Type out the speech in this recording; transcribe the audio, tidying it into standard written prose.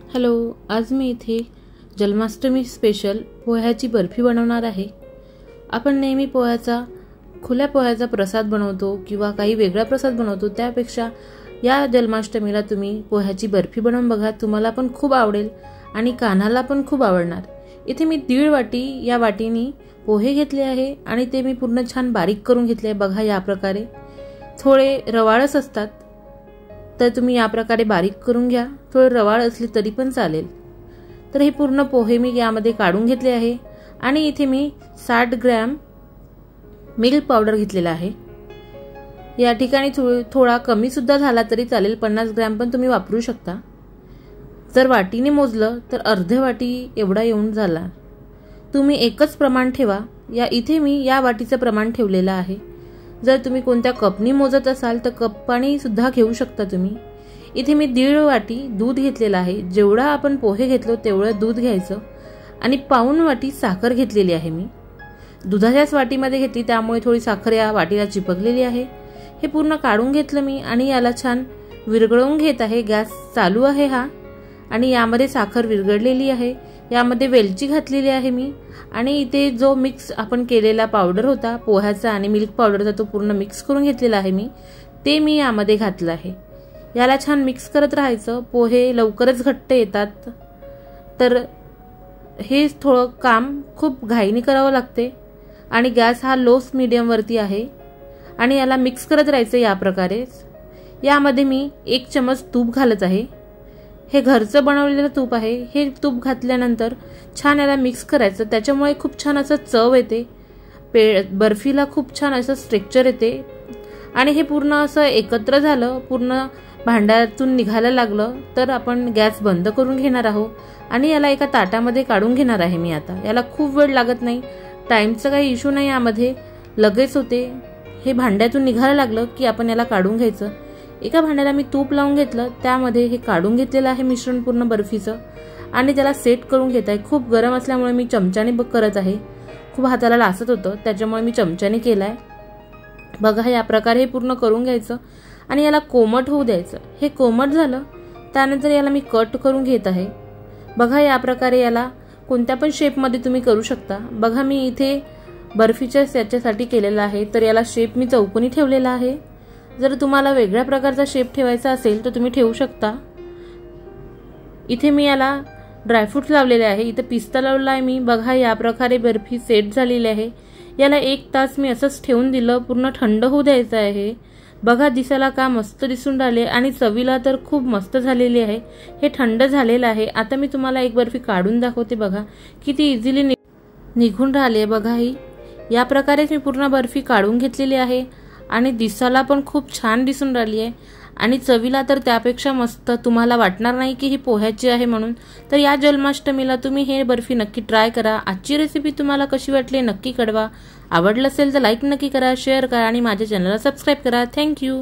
Hello, आज मी इथे Janmashtami special पोह्याची barfi बनवणार आहे। आपण नेहमी खुल्या पोह्याचा प्रसाद बनवतो किंवा काही वेगळा प्रसाद बनवतो, त्यापेक्षा या जन्माष्टमीला तुम्ही पोह्याची बर्फी बनवून बघा। तुम्हाला पण खूप आवडेल आणि कान्हाला पण खूप आवडणार। इथे मी 1.5 वाटी या वाटीनी पोहे घेतले आहे आणि ते मी पूर्ण छान बारीक करून घेतले। बघा या प्रकारे थोडे रवाळच असतात, तर तुम्ही या प्रकारे बारीक करून घ्या। थोडे रवाळ असले तरी पण चालेल। तर हे पूर्ण पोहे मी यामध्ये काढून घेतले आहे आणि इथे मी 60 ग्रॅम मिल्क पावडर घेतलेला आहे। या ठिकाणी थोडा कमी सुद्धा झाला तरी चालेल, 50 ग्रॅम पण तुम्ही वापरू शकता। जर वाटीने मोजलं तर अर्धे वाटी एवढा येऊन झाला। तुम्ही एकच प्रमाण ठेवा। इथे मी या वाटीचं प्रमाण ठेवलेलं आहे। जर तुम्ही कोणत्या कपनी मोजत असाल तर कपाने सुद्धा घेऊ शकता तुम्ही। इथे मी 1.5 वाटी दूध घेतलेला आहे। जेवढा आपण पोहे घेतलो तेवढं दूध घ्यायचं आणि पाऊण वाटी साखर घेतलेली आहे। मी दुधाच्याच वाटीमध्ये घेतली, त्यामुळे थोडी साखर या वाटीला चिपकलेली आहे। हे पूर्ण काढून घेतलं मी आणि याला छान विरघळवून घेत आहे। गॅस चालू आहे हा, आणि यामध्ये साखर विरघळलेली आहे। यामध्ये वेलची घातलेली आहे मी, आणि इथे जो मिक्स आपण केलेला पावडर होता पोह्याचा आणि मिल्क पावडरचा, तो पूर्ण मिक्स करून घेतलेला आहे ते मी यामध्ये घातलं आहे। याला छान मिक्स करत राहायचं। पोहे लवकरच घट्ट येतात, तर हे थोडं काम खूप घाईने करावं लागते आणि गॅस हा लो मीडियम वरती आहे आणि याला मिक्स करत राहायचं या प्रकारे। यामध्ये मी 1 चमच तूप घालत आहे। हे घरचं बनवलेलं तूप आहे। हे तूप घातल्यानंतर छान याला मिक्स करायचं, त्याच्यामुळे खूप छान असं चव येते। बर्फीला खूप छान असं स्ट्रक्चर येते आणि हे पूर्ण असं एकत्र झालं, पूर्ण भांड्यातून निघायला लागलं तर आपण गॅस बंद करून घेणार आहोत आणि याला एका ताटामध्ये काढून घेणार आहे मी आता। याला खूप वेळ लागत नाही, टाइमचा काही इश्यू नाही यामध्ये, लगेच होते। हे भांड्यातून निघायला लागलं की आपण याला काढून घ्यायचं। एका भांड्याला मी तूप लावून घेतलं, त्यामध्ये हे काढून घेतलेलं आहे मिश्रण पूर्ण बर्फीचं, आणि त्याला सेट करून घेत आहे। खूप गरम असल्यामुळे मी चमच्याने करत आहे। खूप हाताला लासत होतं, त्याच्यामुळे मी चमच्याने केलाय। बघा या प्रकारे हे पूर्ण करून घ्यायचं आणि याला कोमट होऊ द्यायचं। हे कोमट झालं त्यानंतर याला मी कट करून घेत आहे। बघा या प्रकारे याला कोणत्या पण शेपमध्ये तुम्ही करू शकता। बघा मी इथे बर्फीच्या याच्यासाठी केलेला आहे, तर याला शेप मी चौकोनी ठेवलेला आहे। जर तुम्हाला वेगळ्या प्रकारचा शेप ठेवायचा असेल तर तुम्ही ठेवू शकता। इथे मी याला ड्रायफ्रूट्स लावलेले आहे। इथे पिस्ता लावला आहे मी। बघा या प्रकारे बर्फी सेट झालेली आहे। याला 1 तास मी असंच ठेवून दिलं, पूर्ण थंड होऊ द्यायचं आहे। बघा दिसायला का मस्त दिसून राहिले आणि चवीला तर खूप मस्त झालेली आहे। हे थंड झालेलं आहे। आता मी तुम्हाला एक बर्फी काढून दाखवते। बघा किती इझिली निघून राहिली आहे। बघा ही या प्रकारे मी पूर्ण बर्फी काढून घेतलेली आहे आणि दिसायला पण खूप छान दिसून राहिली आहे आणि चवीला तर त्यापेक्षा मस्त। तुम्हाला वाटणार नाही की ही पोह्याची आहे म्हणून। तर या जन्माष्टमीला तुम्ही हे बर्फी नक्की ट्राय करा। आजची रेसिपी तुम्हाला कशी वाटली नक्की कळवा। आवडलं असेल तर लाईक नक्की करा, शेअर करा आणि माझ्या चॅनलला सबस्क्राईब करा। थँक्यू।